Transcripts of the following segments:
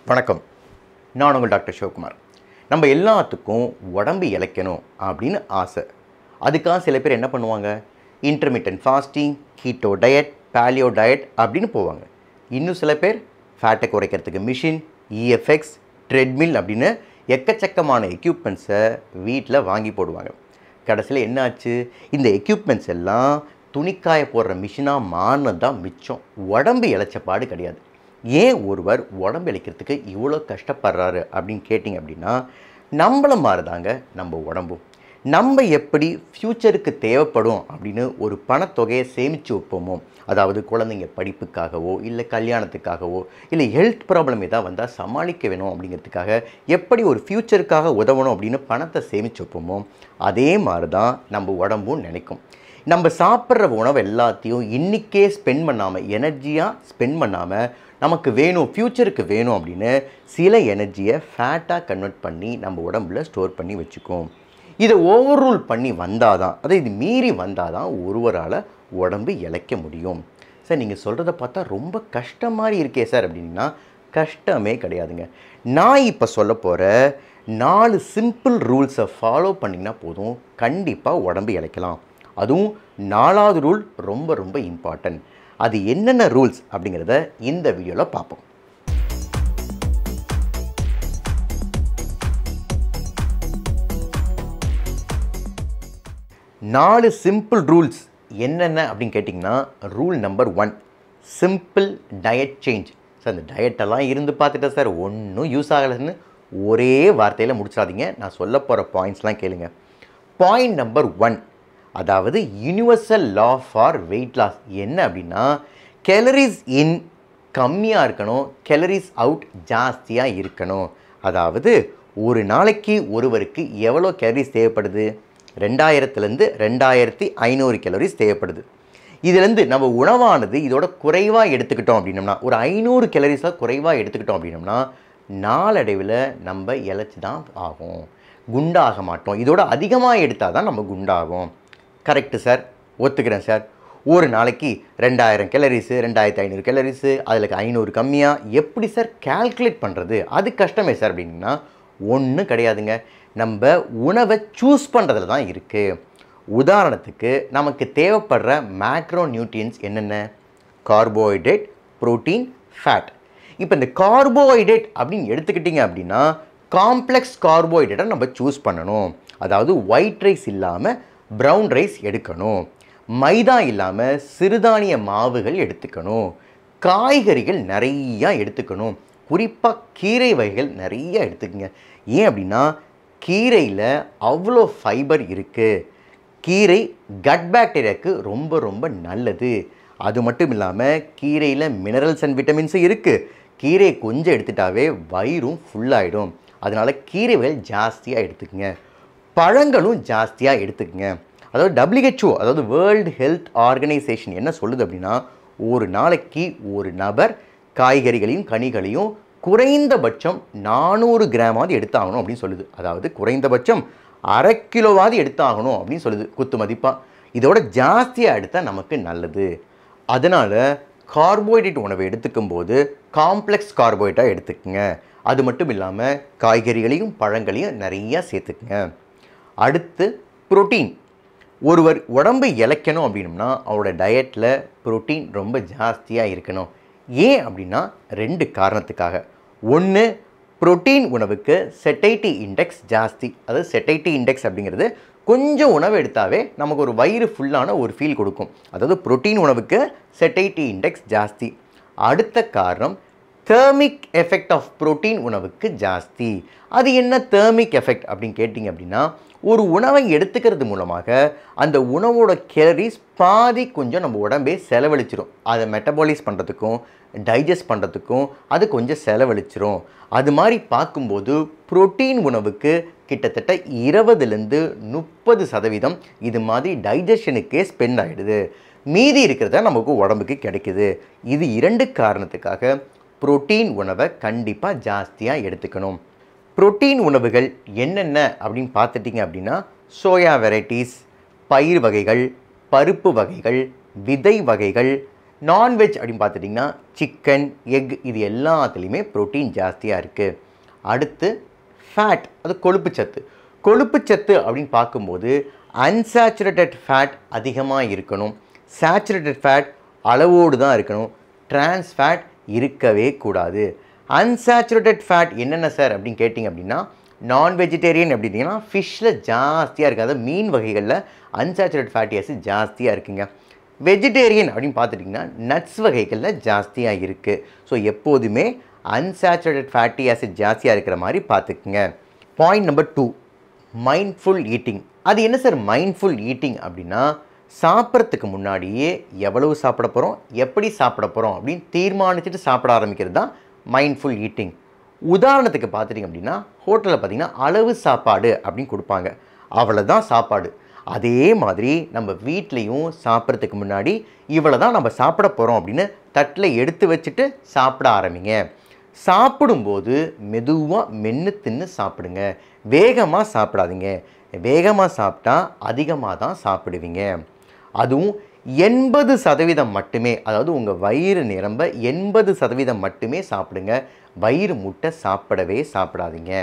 வணக்கம். நான் உங்கள் டாக்டர் சிவகுமார். நம்ம எல்லாத்துக்கும் உடம்பு இளைக்கணும் அப்படின்னு ஆசை. அதுக்காக சில பேர் என்ன பண்ணுவாங்க, intermittent fasting, keto diet, paleo diet அப்படின்னு போவாங்க. இன்னும் சில பேர் ஃபேட்டை குறைக்கிறதுக்கு மிஷின், இஎஃப்எக்ஸ், ட்ரெட்மில் அப்படின்னு எக்கச்சக்கமான எக்யூப்மெண்ட்ஸை வீட்டில் வாங்கி போடுவாங்க. கடைசியில் என்னாச்சு, இந்த எக்யூப்மெண்ட்ஸ் எல்லாம் துணிக்காய போடுற மிஷினாக மாறினது தான் மிச்சம். உடம்பு இளைச்சப்பாடு கிடையாது. ஏன் ஒருவர் உடம்பு இளைக்கிறதுக்கு இவ்வளோ கஷ்டப்படுறாரு அப்படின்னு கேட்டிங்க அப்படின்னா, நம்மளை மாறுதாங்க நம்ம உடம்பும். நம்ம எப்படி ஃப்யூச்சருக்கு தேவைப்படும் அப்படின்னு ஒரு பணத்தொகையை சேமித்து வைப்போமோ, அதாவது குழந்தைங்க படிப்புக்காகவோ இல்லை கல்யாணத்துக்காகவோ இல்லை ஹெல்த் ப்ராப்ளம் ஏதாவது வந்தால் சமாளிக்க வேணும் அப்படிங்கிறதுக்காக எப்படி ஒரு ஃப்யூச்சருக்காக உதவணும் அப்படின்னு பணத்தை சேமித்து வைப்போமோ, அதே மாதிரி தான் நம்ம உடம்பும் நினைக்கும். நம்ம சாப்பிட்ற உணவு எல்லாத்தையும் இன்றைக்கே ஸ்பெண்ட் பண்ணாமல், எனர்ஜியாக ஸ்பெண்ட் பண்ணாமல், நமக்கு வேணும் ஃப்யூச்சருக்கு வேணும் அப்படின்னு சில எனர்ஜியை ஃபேட்டாக கன்வெர்ட் பண்ணி நம்ம உடம்புல ஸ்டோர் பண்ணி வச்சுக்கும். இதை ஓவர் ரூல் பண்ணி வந்தால் தான், அதை இது மீறி வந்தால் தான் ஒருவரால் உடம்பு இளைக்க முடியும். சார் நீங்கள் சொல்கிறத பார்த்தா ரொம்ப கஷ்டம் மாதிரி இருக்கே சார் அப்படின்னா, கஷ்டமே கிடையாதுங்க. நான் இப்போ சொல்ல போகிற 4 சிம்பிள் ரூல்ஸை ஃபாலோ பண்ணிங்கன்னா போதும், கண்டிப்பாக உடம்பு இளைக்கலாம். அதுவும் 4வது ரூல் ரொம்ப ரொம்ப இம்பார்ட்டன்ட். அது என்னென்ன ரூல்ஸ் அப்படிங்கிறத இந்த வீடியோவில் பார்ப்போம். 4 சிம்பிள் ரூல்ஸ் என்னென்ன அப்படின்னு கேட்டிங்கன்னா, rule number 1, simple diet change. Sir இந்த டயட்டெல்லாம் இருந்து பார்த்துட்டேன் சார், ஒன்றும் யூஸ் ஆகலைன்னு ஒரே வார்த்தையில் முடிச்சிடாதீங்க. நான் சொல்ல போகிற பாயிண்ட்ஸ்லாம் கேளுங்க. பாயிண்ட் நம்பர் 1, அதாவது universal law for weight loss என்ன அப்படின்னா, கேலரிஸ் இன் கம்மியாக இருக்கணும், கேலரிஸ் அவுட் ஜாஸ்தியாக இருக்கணும். அதாவது ஒரு நாளைக்கு ஒருவருக்கு எவ்வளோ கேலரிஸ் தேவைப்படுது, 2000லேருந்து 2500 கேலரிஸ் தேவைப்படுது. இதுலேருந்து நம்ம உணவானது இதோட குறைவாக எடுத்துக்கிட்டோம் அப்படின்னோம்னா, ஒரு 500 கேலரிஸாக குறைவாக எடுத்துக்கிட்டோம் அப்படின்னோம்னா, நாளடைவில் நம்ம இளைச்சி தான் ஆகும், குண்டாக மாட்டோம். இதோட அதிகமாக எடுத்தால் தான் நம்ம குண்டாகும். கரெக்டு சார், ஒத்துக்கிறேன் சார். ஒரு நாளைக்கு 2000 கேலரிஸு, 2500 கேலரிஸு, அதில் 500 கம்மியாக எப்படி சார் கால்குலேட் பண்ணுறது, அது கஷ்டமே சார் அப்படின்னா, ஒன்றும் கிடையாதுங்க. நம்ம உணவை சூஸ் பண்ணுறதுல தான் இருக்குது. உதாரணத்துக்கு நமக்கு தேவைப்படுற மேக்ரோ நியூட்ரியன்ஸ் என்னென்ன, கார்போஹைட்ரேட், புரோட்டீன், ஃபேட். இப்போ இந்த கார்போஹைட்ரேட் அப்படின்னு எடுத்துக்கிட்டிங்க அப்படின்னா, காம்ப்ளெக்ஸ் கார்போஹைட்ரேட்டை நம்ம சூஸ் பண்ணணும். அதாவது ஒயிட் ரைஸ் இல்லாமல் ப்ரௌன் ரைஸ் எடுக்கணும், மைதா இல்லாமல் சிறுதானிய மாவுகள் எடுத்துக்கணும், காய்கறிகள் நிறையா எடுத்துக்கணும், குறிப்பாக கீரை வகைகள் நிறையா எடுத்துக்கங்க. ஏன் அப்படின்னா, கீரையில் அவ்வளோ ஃபைபர் இருக்குது. கீரை கட் பாக்டீரியாவுக்கு ரொம்ப ரொம்ப நல்லது. அது மட்டும் இல்லாமல் கீரையில் மினரல்ஸ் அண்ட் விட்டமின்ஸும் இருக்குது. கீரையை கொஞ்சம் எடுத்துட்டாவே வயிறும் ஃபுல்லாகிடும். அதனால் கீரை வகைகள் ஜாஸ்தியாக எடுத்துக்கங்க. பழங்களும் ஜாஸ்தியாக எடுத்துக்கங்க. அதாவது WHO, அதாவது வேர்ல்டு ஹெல்த் ஆர்கனைசேஷன் என்ன சொல்லுது அப்படின்னா, ஒரு நாளைக்கு ஒரு நபர் காய்கறிகளையும் கனிகளையும் குறைந்தபட்சம் 400 கிராமாவது எடுத்தாகணும் அப்படின்னு சொல்லுது. அதாவது குறைந்தபட்சம் அரை கிலோவாவது எடுத்தாகணும் அப்படின்னு சொல்லுது குத்து மதிப்பாக. இதோட ஜாஸ்தியாக எடுத்தால் நமக்கு நல்லது. அதனால் கார்போஹைட்ரேட் உணவை எடுத்துக்கும் போது காம்ப்ளெக்ஸ் கார்போஹைட்ரேட்டாக எடுத்துக்கங்க. அது மட்டும் இல்லாமல் காய்கறிகளையும் பழங்களையும் நிறையா சேர்த்துக்குங்க. அடுத்து புரோட்டீன். ஒருவர் உடம்பு இளைக்கணும் அப்படின்னம்னா அவரோட டயட்டில் புரோட்டீன் ரொம்ப ஜாஸ்தியாக இருக்கணும். ஏன் அப்படின்னா 2 காரணத்துக்காக. ஒன்று, புரோட்டீன் உணவுக்கு செட்டைட்டி இண்டெக்ஸ் ஜாஸ்தி. அதாவது செட்டைட்டி இண்டெக்ஸ் அப்படிங்கிறது கொஞ்சம் உணவு எடுத்தாவே நமக்கு ஒரு வயிறு ஃபுல்லான ஒரு ஃபீல் கொடுக்கும். அதாவது புரோட்டீன் உணவுக்கு செட்டைட்டி இண்டெக்ஸ் ஜாஸ்தி. அடுத்த காரணம், தேர்மிக் எஃபெக்ட் ஆஃப் புரோட்டீன் உணவுக்கு ஜாஸ்தி. அது என்ன தேர்மிக் எஃபெக்ட் அப்படின்னு கேட்டிங்க அப்படின்னா, ஒரு உணவை எடுத்துக்கிறது மூலமாக அந்த உணவோட கேலரிஸ் பாதி கொஞ்சம் நம்ம உடம்பே செலவழிச்சிரும். அதை மெட்டபாலைஸ் பண்ணுறதுக்கும் டைஜஸ்ட் பண்ணுறதுக்கும் அது கொஞ்சம் செலவழிச்சிரும். அது மாதிரி பார்க்கும்போது புரோட்டீன் உணவுக்கு கிட்டத்தட்ட 20லேருந்து 30% இது மாதிரி டைஜஷனுக்கே ஸ்பெண்ட் ஆகிடுது. மீதி இருக்கிறத நமக்கு உடம்புக்கு கிடைக்குது. இது 2 காரணத்துக்காக புரோட்டீன் உணவை கண்டிப்பாக ஜாஸ்தியாக எடுத்துக்கணும். புரோட்டீன் உணவுகள் என்னென்ன அப்படின்னு பார்த்துட்டிங்க அப்படின்னா, சோயா வெரைட்டிஸ், பயிர் வகைகள், பருப்பு வகைகள், விதை வகைகள், நான்வெஜ் அப்படின்னு பார்த்துட்டிங்கன்னா சிக்கன், எக் இது எல்லாத்துலேயுமே ப்ரோட்டீன் ஜாஸ்தியாக இருக்குது. அடுத்து ஃபேட், அது கொழுப்புச்சத்து. கொழுப்புச்சத்து அப்படின்னு பார்க்கும்போது அன்சாச்சுரேட்டட் ஃபேட் அதிகமாக இருக்கணும், சேச்சுரேட்டட் ஃபேட் அளவோடு தான் இருக்கணும், ட்ரான்ஸ் ஃபேட் இருக்கவே கூடாது. அன்சாச்சுரேட்டட் ஃபேட் என்னென்ன சார் அப்படின்னு கேட்டிங்க அப்படின்னா, நான் வெஜிடேரியன் அப்படின்னா ஃபிஷ்ஷில் ஜாஸ்தியாக இருக்குது, அதாவது மீன் வகைகளில் அன்சாச்சுரேட்டட் ஃபேட்டி ஆசிட் ஜாஸ்தியாக இருக்குங்க. வெஜிடேரியன் அப்படின்னு பார்த்துட்டிங்கன்னா நட்ஸ் வகைகளில் ஜாஸ்தியாக இருக்குது. ஸோ எப்போதுமே அன்சாச்சுரேட்டட் ஃபேட்டி ஆசிட் ஜாஸ்தியாக இருக்கிற மாதிரி பார்த்துக்குங்க. Point number 2, mindful eating. அது என்ன சார் மைண்ட்ஃபுல் ஈட்டிங் அப்படின்னா, சாப்பிட்றதுக்கு முன்னாடியே எவ்வளவு சாப்பிட போகிறோம், எப்படி சாப்பிட போகிறோம் அப்படின்னு தீர்மானிச்சுட்டு சாப்பிட ஆரம்பிக்கிறது தான் மைண்ட்ஃபுல் ஈட்டிங். உதாரணத்துக்கு பார்த்துட்டிங்க அப்படின்னா, ஹோட்டலில் பார்த்திங்கன்னா அளவு சாப்பாடு அப்படின்னு கொடுப்பாங்க, அவ்வளோதான் சாப்பாடு. அதே மாதிரி நம்ம வீட்லேயும் சாப்பிட்றதுக்கு முன்னாடி இவ்வளோ தான் நம்ம சாப்பிட போகிறோம் அப்படின்னு தட்டில் எடுத்து வச்சுட்டு சாப்பிட ஆரம்பிங்க. சாப்பிடும்போது மெதுவாக மென்று தின்னு சாப்பிடுங்க, வேகமாக சாப்பிடாதீங்க. வேகமாக சாப்பிட்டா அதிகமாக தான் சாப்பிடுவீங்க. அதுவும் 80% மட்டுமே, அதாவது உங்கள் வயிறு நிரம்ப 80% மட்டுமே சாப்பிடுங்க. வயிறு முட்டை சாப்பிடவே சாப்பிடாதீங்க.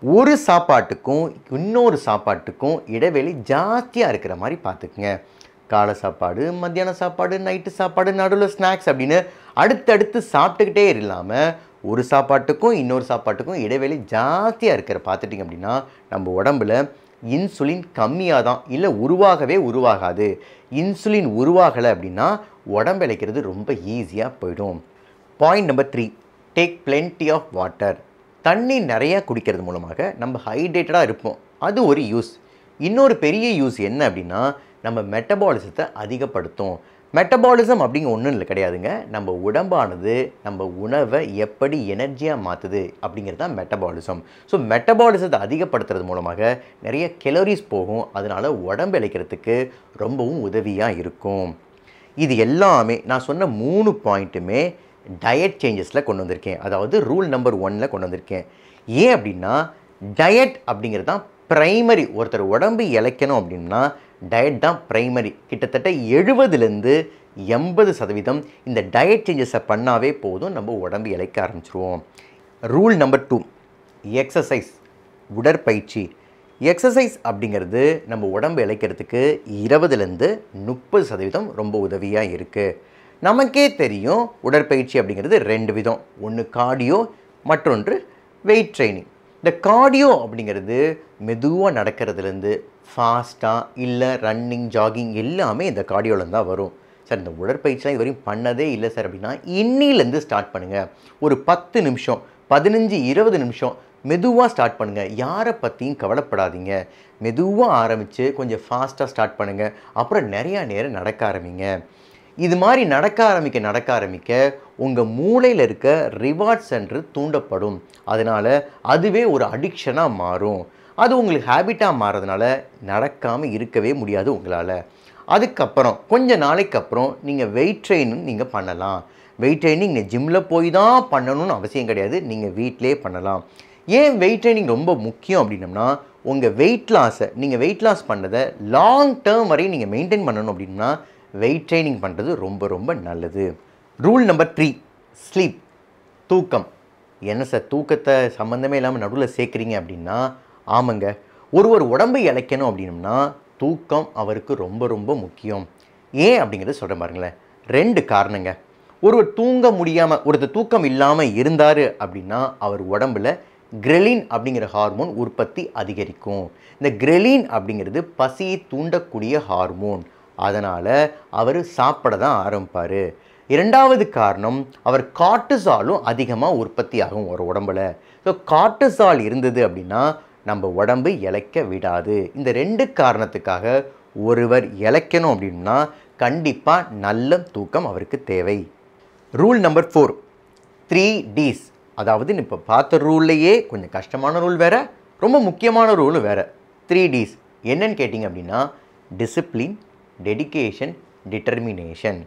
ஒரு சாப்பாட்டுக்கும் இன்னொரு சாப்பாட்டுக்கும் இடைவெளி ஜாஸ்தியாக இருக்கிற மாதிரி பார்த்துக்குங்க. காலை சாப்பாடு, மத்தியான சாப்பாடு, நைட்டு சாப்பாடு, நடுவில் ஸ்நாக்ஸ் அப்படின்னு அடுத்தடுத்து சாப்பிட்டுக்கிட்டே இல்லாமல் ஒரு சாப்பாட்டுக்கும் இன்னொரு சாப்பாட்டுக்கும் இடைவெளி ஜாஸ்தியாக இருக்கிற பார்த்துட்டிங்க அப்படின்னா நம்ம உடம்புல இன்சுலின் கம்மியாக தான், இல்லை உருவாகவே உருவாகாது. இன்சுலின் உருவாகலை அப்படின்னா உடம்பு இளைக்கிறது ரொம்ப ஈஸியாக போயிடும். Point number 3, take plenty of water. தண்ணி நிறையா குடிக்கிறது மூலமாக நம்ம ஹைட்ரேட்டடாக இருப்போம், அது ஒரு யூஸ். இன்னொரு பெரிய யூஸ் என்ன அப்படின்னா, நம்ம மெட்டபாலிசத்தை அதிகப்படுத்தும். மெட்டபாலிசம் அப்படிங்க ஒன்றும் இல்லை கிடையாதுங்க, நம்ம உடம்பானது நம்ம உணவை எப்படி எனர்ஜியாக மாற்றுது அப்படிங்கிறது தான் மெட்டபாலிசம். ஸோ மெட்டபாலிசத்தை அதிகப்படுத்துறது மூலமாக நிறைய கெலோரிஸ் போகும், அதனால் உடம்பு இளைக்கிறதுக்கு ரொம்பவும் உதவியாக இருக்கும். இது எல்லாமே நான் சொன்ன 3 பாயிண்ட்டுமே டயட் சேஞ்சஸில் கொண்டு வந்திருக்கேன், அதாவது ரூல் நம்பர் 1ல் கொண்டு வந்திருக்கேன். ஏன் அப்படின்னா டயட் அப்படிங்கிறது தான் ப்ரைமரி. ஒருத்தர் உடம்பு இளைக்கணும் அப்படின்னா டயட் தான் ப்ரைமரி. கிட்டத்தட்ட 70-80% இந்த டயட் சேஞ்சஸை பண்ணாவே போதும், நம்ம உடம்பு இளைக்க ஆரம்பிச்சிருவோம். ரூல் நம்பர் 2, எக்ஸசைஸ், உடற்பயிற்சி. எக்ஸசைஸ் அப்படிங்கிறது நம்ம உடம்பு இளைக்கிறதுக்கு 20-30% ரொம்ப உதவியாக இருக்குது. நமக்கே தெரியும் உடற்பயிற்சி அப்படிங்கிறது 2 விதம், ஒன்று கார்டியோ, மற்றொன்று வெயிட் ட்ரைனிங். இந்த கார்டியோ அப்படிங்கிறது மெதுவாக நடக்கிறதுலேருந்து ஃபாஸ்ட்டாக இல்லை ரன்னிங், ஜாகிங் எல்லாமே இந்த கார்டியோவில் தான் வரும். சார் இந்த உடற்பயிற்சிலாம் இது வரையும் பண்ணதே இல்லை சார் அப்படின்னா இன்னிலேருந்து ஸ்டார்ட் பண்ணுங்கள். ஒரு 10 நிமிஷம், 15-20 நிமிஷம் மெதுவாக ஸ்டார்ட் பண்ணுங்கள். யாரை பற்றியும் கவலைப்படாதீங்க. மெதுவாக ஆரம்பித்து கொஞ்சம் ஃபாஸ்ட்டாக ஸ்டார்ட் பண்ணுங்கள். அப்புறம் நிறையா நேரம் நடக்க ஆரம்பிங்க. இது மாதிரி நடக்க ஆரம்பிக்க உங்கள் மூளையில் இருக்க ரிவார்ட் சென்டர் தூண்டப்படும். அதனால் அதுவே ஒரு அடிக்ஷனாக மாறும். அது உங்களுக்கு ஹேபிட்டாக மாறதுனால நடக்காமல் இருக்கவே முடியாது உங்களால். அதுக்கப்புறம் கொஞ்ச நாளைக்கு அப்புறம் நீங்கள் வெயிட் ட்ரெயினிங் நீங்கள் பண்ணலாம். வெயிட் ட்ரைனிங் நீங்கள் ஜிம்மில் போய் தான் பண்ணணும்னு அவசியம் கிடையாது, நீங்கள் வீட்டிலே பண்ணலாம். ஏன் வெயிட் ட்ரைனிங் ரொம்ப முக்கியம் அப்படின்னம்னா, உங்கள் வெயிட் லாஸை நீங்கள் வெயிட் லாஸ் பண்ணதை லாங் டேர்ம் வரையும் நீங்கள் மெயின்டைன் பண்ணணும் அப்படின்னா வெயிட் ட்ரைனிங் பண்ணுறது ரொம்ப ரொம்ப நல்லது. ரூல் நம்பர் 3, ஸ்லீப், தூக்கம். என்ன சார் தூக்கத்தை சம்மந்தமே இல்லாமல் நடுவில் சேர்க்குறீங்க அப்படின்னா, ஆமாங்க, ஒருவர் உடம்பை இளைக்கணும் அப்படின்னம்னா தூக்கம் அவருக்கு ரொம்ப ரொம்ப முக்கியம். ஏன் அப்படிங்கிறது சொல்கிறேன் பாருங்களேன். 2 காரணங்க. ஒருவர் தூங்க முடியாமல், ஒருத்தர் தூக்கம் இல்லாமல் இருந்தார் அப்படின்னா அவர் உடம்புல கிரெலின் அப்படிங்கிற ஹார்மோன் உற்பத்தி அதிகரிக்கும். இந்த கிரெலின் அப்படிங்கிறது பசியை தூண்டக்கூடிய ஹார்மோன். அதனால் அவர் சாப்பிட தான் ஆரம்பிப்பார். 2வது காரணம், அவர் கார்டிசாலும் அதிகமாக உற்பத்தி ஆகும் ஒரு உடம்பில். ஸோ கார்டிசால் இருந்தது அப்படின்னா நம்ம உடம்பு இளைக்க விடாது. இந்த 2 காரணத்துக்காக ஒருவர் இளைக்கணும் அப்படின்னா கண்டிப்பாக நல்ல தூக்கம் அவருக்கு தேவை. Rule number 4, 3Ds. அதாவது இப்போ பார்த்த ரூல்லையே கொஞ்சம் கஷ்டமான ரூல் வேறு, ரொம்ப முக்கியமான ரூல் வேறு. 3Ds என்னன்னு கேட்டிங்க அப்படின்னா டிசிப்ளின், டெடிகேஷன், டிட்டர்மினேஷன்.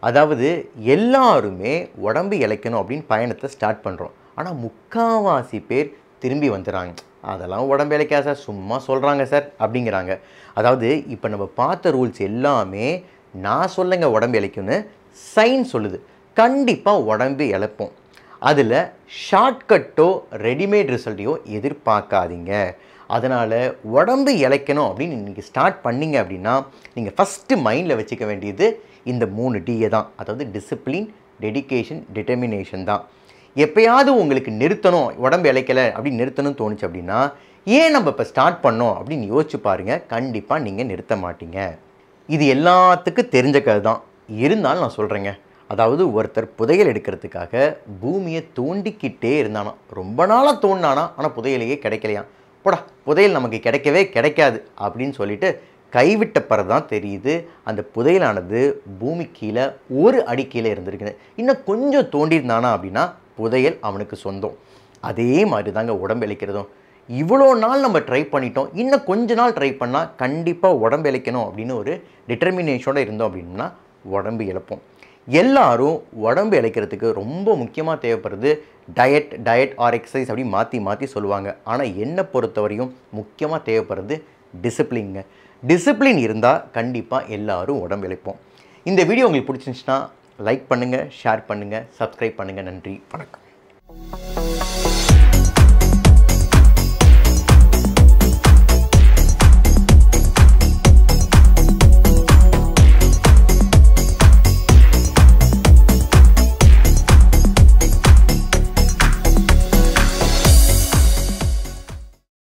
அதாவது எல்லாருமே உடம்பு இளைக்கணும் அப்படின்னு பயணத்தை ஸ்டார்ட் பண்ணுறோம். ஆனால் முக்கால்வாசி பேர் திரும்பி வந்துடுறாங்க. அதெல்லாம் உடம்பு இளைக்காது சார், சும்மா சொல்கிறாங்க சார் அப்படிங்கிறாங்க. அதாவது இப்போ நம்ம பார்த்த ரூல்ஸ் எல்லாமே நான் சொல்லுங்க உடம்பு இளைக்குன்னு சைன் சொல்லுது. கண்டிப்பாக உடம்பு இழப்போம். அதில் ஷார்ட்கட்டோ ரெடிமேட் ரிசல்ட்டையோ எதிர்பார்க்காதீங்க. அதனால் உடம்பு இளைக்கணும் அப்படின்னு இன்றைக்கி ஸ்டார்ட் பண்ணிங்க அப்படின்னா நீங்கள் ஃபஸ்ட்டு மைண்டில் வச்சுக்க வேண்டியது இந்த 3 டியை தான். அதாவது டிசிப்ளின், டெடிகேஷன், டிட்டர்மினேஷன் தான். எப்போயாவது உங்களுக்கு நிறுத்தணும், உடம்பு இளைக்கலை அப்படின்னு நிறுத்தணும்னு தோணுச்சு அப்படின்னா ஏன் நம்ம இப்போ ஸ்டார்ட் பண்ணோம் அப்படின்னு யோசிச்சு பாருங்கள். கண்டிப்பாக நீங்கள் நிறுத்த மாட்டீங்க. இது எல்லாத்துக்கும் தெரிஞ்ச கதை தான். இருந்தாலும் நான் சொல்கிறேங்க. அதாவது ஒருத்தர் புதையல் எடுக்கிறதுக்காக பூமியை தோண்டிக்கிட்டே இருந்தானா, ரொம்ப நாளாக தோண்டினானா, ஆனால் புதையலையே கிடைக்கலையா. போடா, புதையல் நமக்கு கிடைக்கவே கிடைக்காது அப்படின்னு சொல்லிட்டு கைவிட்ட பிறகு தான் தெரியுது அந்த புதையலானது பூமி கீழே 1 அடி கீழே இருந்திருக்குது. இன்னும் கொஞ்சம் தோண்டியிருந்தானா அப்படின்னா புதையல் அவனுக்கு சொந்தம். அதே மாதிரி தாங்க உடம்பு இளைக்கிறதும். இவ்வளோ நாள் நம்ம ட்ரை பண்ணிட்டோம், இன்னும் கொஞ்ச நாள் ட்ரை பண்ணால் கண்டிப்பாக உடம்பு இளைக்கணும் அப்படின்னு ஒரு டிட்டர்மினேஷனோடு இருந்தோம் அப்படின்னா உடம்பு இழப்போம். எல்லாரும் உடம்பு இளைக்கிறதுக்கு ரொம்ப முக்கியமாக தேவைப்படுறது டயட் ஆர் எக்ஸசைஸ் அப்படி மாற்றி மாற்றி சொல்லுவாங்க. ஆனால் என்னை பொறுத்தவரையும் முக்கியமாக தேவைப்படுறது டிசிப்ளின்ங்க. டிசிப்ளின் இருந்தால் கண்டிப்பாக எல்லாரும் உடம்பு இளைப்போம். இந்த வீடியோ உங்களுக்கு பிடிச்சிருந்துச்சுன்னா லைக் பண்ணுங்கள், ஷேர் பண்ணுங்கள், சப்ஸ்கிரைப் பண்ணுங்கள். நன்றி, வணக்கம்.